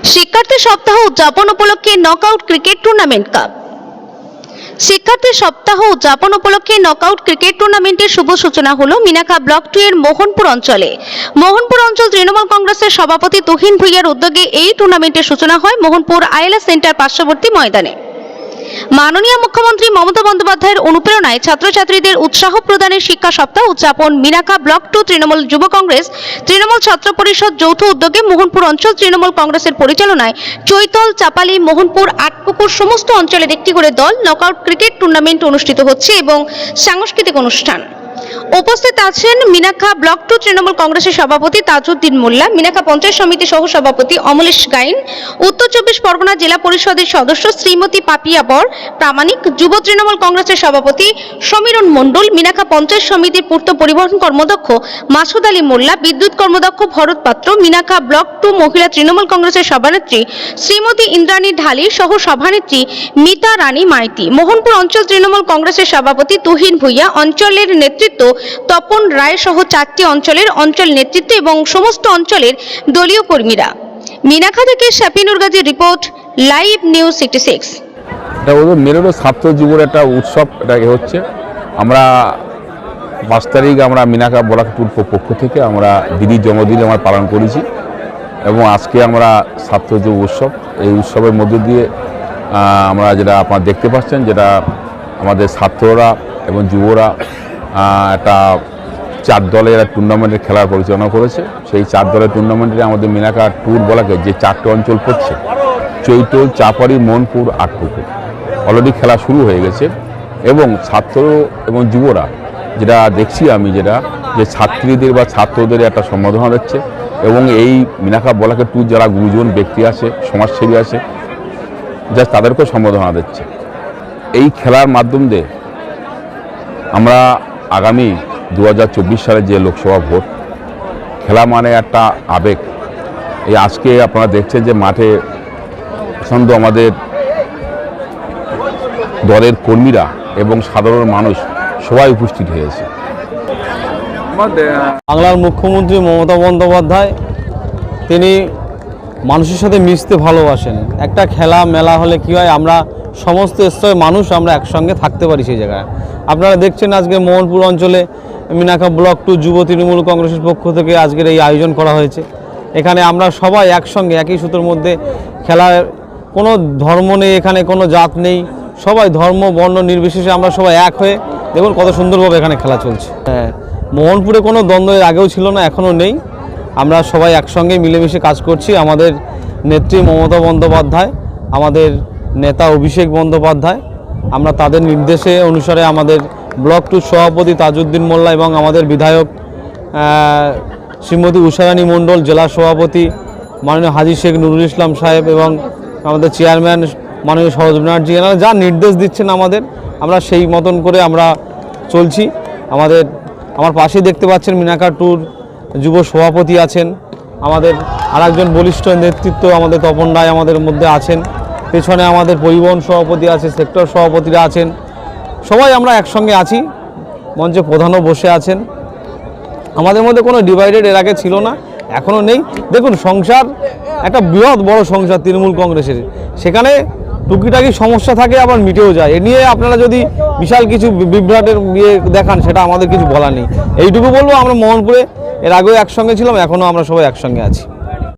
শিক্ষার্থী সপ্তাহ উদযাপন উপলক্ষে নকআউট ক্রিকেট টুর্নামেন্ট কাপ। শিক্ষার্থী সপ্তাহ উদযাপন উপলক্ষে নকআউট ক্রিকেট টুর্নামেন্টের শুভ সূচনা হলো মিনাখা ব্লক 2 এর মোহনপুর অঞ্চলে। মোহনপুর অঞ্চল তৃণমূল কংগ্রেসের সভাপতি তুহিন ভুইয়ার উদ্যোগে এই টুর্নামেন্টের সূচনা হয় মোহনপুর আইএলএস সেন্টার পার্শ্ববর্তী ময়দানে। মাননীয় মুখ্যমন্ত্রী মমতা বন্দ্যোপাধ্যায়ের অনুপ্রেরণায় ছাত্রছাত্রীদের উৎসাহ প্রদানে শিক্ষা সপ্তাহ উদযাপন মিনাখা ব্লক 2 তৃণমূল যুব কংগ্রেস, তৃণমূল ছাত্র পরিষদ যৌথ উদ্যোগে মোহনপুর অঞ্চল তৃণমূল কংগ্রেসের পরিচালনায় চৈতল, চাপালি, মোহনপুর, আটপুকুর সমস্ত অঞ্চলের একটি করে দল নকআউট ক্রিকেট টুর্নামেন্ট অনুষ্ঠিত হচ্ছে এবং সাংস্কৃতিক অনুষ্ঠান। উপস্থিত আছেন মিনাখা ব্লক 2 তৃণমূল কংগ্রেসের সভাপতি তাজউদ্দিন মোল্লা, মিনাখা পঞ্চায়েত সমিতি সহ সভাপতি অমলেশ গাইন, উত্তর 24 পরগনা জেলা পরিষদের সদস্য শ্রীমতী পাপিয়া বর প্রামাণিক, যুব তৃণমূল কংগ্রেসের সভাপতি সমীরণ মণ্ডল, মিনাখা পঞ্চায়েত সমিতির পূর্ত পরিবহন কর্মদক্ষ মাসুদ আলী মোল্লা, বিদ্যুৎ কর্মদক্ষ ভরত পাত্র, মিনাখা ব্লক 2 মহিলা তৃণমূল কংগ্রেসের সভানেত্রী শ্রীমতী ইন্দ্রাণী ঢালি সহ সভানেত্রী মিতা রানী মাইতি, মোহনপুর অঞ্চল তৃণমূল কংগ্রেসের সভাপতি তুহিন ভুইয়া, অঞ্চলের নেতৃত্ব তপন রায় সহ 4টি অঞ্চলের অঞ্চল নেতৃত্ব এবং সমস্ত অঞ্চলের দলীয় কর্মীরা। মিনাখা থেকে শাফিনুর গাজীর রিপোর্ট, লাইভ নিউজ 66। এটা ওদের মেরুরও ছাত্র জীবনের একটা উৎসব, এটা হচ্ছে আমরা 5 তারিখ আমরা মিনাখা ব্লক 2 পক্ষ থেকে আমরা দিদির জন্মদিনে আমরা পালন করেছি এবং আজকে আমরা ছাত্র যুব উৎসব, এই উৎসবের মধ্য দিয়ে আমরা যেটা আপনারা দেখতে পাচ্ছেন, যেটা আমাদের ছাত্ররা এবং যুবরা একটা 4 দলের টুর্নামেন্টের খেলার পরিচালনা করেছে। সেই 4 দলের টুর্নামেন্টে আমাদের মিনাখা ট্যুর ব্লকে যে 4টে অঞ্চল পড়ছে, চৈতল, চাপাড়ি, মোহনপুর, আটপুকুর, অলরেডি খেলা শুরু হয়ে গেছে এবং ছাত্র এবং যুবরা যেটা দেখছি আমি, যেটা যে ছাত্রীদের বা ছাত্রদের একটা সম্বোধনা দিচ্ছে এবং এই মিনাখা ব্লকের ট্যুর যারা গুরুজন ব্যক্তি আছে, সমাজসেবী আছে, যা তাদেরকেও সম্বোধনা দিচ্ছে। এই খেলার মাধ্যম দিয়ে আমরা আগামী 2024 সালে যে লোকসভা ভোট, খেলা মানে একটা আবেগ। এই আজকে আপনারা দেখছেন যে মাঠে প্রচণ্ড আমাদের দলের কর্মীরা এবং সাধারণ মানুষ সবাই উপস্থিত হয়েছে। বাংলার মুখ্যমন্ত্রী মমতা বন্দ্যোপাধ্যায় তিনি মানুষের সাথে মিশতে ভালোবাসেন। একটা খেলা মেলা হলে কী হয়, আমরা সমস্ত স্তরের মানুষ আমরা একসঙ্গে থাকতে পারি সেই জায়গায়। আপনারা দেখছেন আজকে মোহনপুর অঞ্চলে মিনাখা ব্লক 2 যুব তৃণমূল কংগ্রেসের পক্ষ থেকে আজকের এই আয়োজন করা হয়েছে। এখানে আমরা সবাই একসঙ্গে একই সুতোর মধ্যে খেলার কোনো ধর্ম নেই, এখানে কোনো জাত নেই, সবাই ধর্ম বর্ণ নির্বিশেষে আমরা সবাই এক হয়ে দেখুন কত সুন্দরভাবে এখানে খেলা চলছে। হ্যাঁ, মোহনপুরে কোনো দ্বন্দ্ব এর আগেও ছিল না, এখনও নেই। আমরা সবাই একসঙ্গে মিলেমিশে কাজ করছি। আমাদের নেত্রী মমতা বন্দ্যোপাধ্যায়, আমাদের নেতা অভিষেক বন্দ্যোপাধ্যায়, আমরা তাদের নির্দেশে অনুসারে আমাদের ব্লক 2 সভাপতি তাজউদ্দিন মোল্লা এবং আমাদের বিধায়ক শ্রীমতী উষারানী মণ্ডল, জেলা সভাপতি মাননীয় হাজী শেখ নুরুল ইসলাম সাহেব এবং আমাদের চেয়ারম্যান মাননীয় সরোজ ব্যানার্জি, এনারা যা নির্দেশ দিচ্ছেন আমাদের, আমরা সেই মতন করে আমরা চলছি। আমার পাশেই দেখতে পাচ্ছেন মিনাখা 2 যুব সভাপতি আছেন, আমাদের আরেকজন বলিষ্ঠ নেতৃত্ব আমাদের তপন রায় আমাদের মধ্যে আছেন, পেছনে আমাদের পরিবহন সভাপতি আছে, সেক্টর সভাপতিরা আছেন, সবাই আমরা একসঙ্গে আছি। মঞ্চে প্রধানও বসে আছেন। আমাদের মধ্যে কোনো ডিভাইডেড এর আগে ছিল না, এখনও নেই। দেখুন, সংসার একটা বৃহৎ বড় সংসার তৃণমূল কংগ্রেসের, সেখানে টুকিটাকি সমস্যা থাকে, আবার মিটেও যায়। এ নিয়ে আপনারা যদি বিশাল কিছু বিভ্রাটের দেখান, সেটা আমাদের কিছু বলা নেই। এইটুকু বলবো, আমরা মোহনপুরে এর আগেও একসঙ্গে ছিলাম, এখনও আমরা সবাই একসঙ্গে আছি।